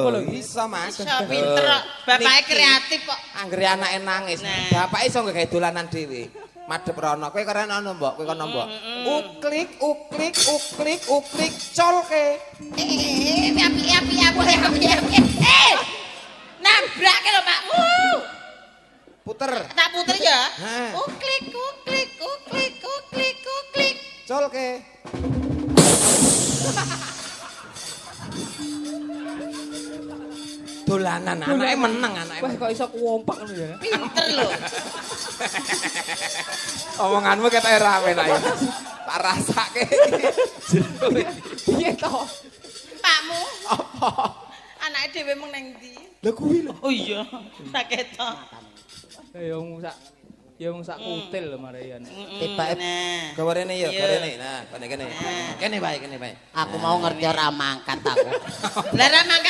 apa lho? Iso, Mas. Iso pinter kok. Bapake kreatif kok. Anggere anake nangis, bapake iso gawe dolanan dhewe. Madhep rono. Kowe keren ono, Mbok. Kowe kono, Mbok. Uklik, uklik, uklik, uklik, colke. Api. Nabrake lho, Pak. Puter. Tak puter ya. Hah. Uklik, uklik, uklik, uklik, uklik. Colke. Dolanan anake meneng anake. Wah, kok iso kuompak ngono ya. Pinter lho. Omonganmu ketoke rame nek. Tak rasake. Piye to? Pakmu. Apa? Anake dhewe mung nang ndi? Lah kuwi lho. Oh iya, tak ketok. Ya wong sak kutil lho Marian. Tibake Nah. Gawe rene ya, gawe rene. Nah, kene. Kene bae, kene bae. aku mau ngerti ora mangkat aku. Lah ra mangkat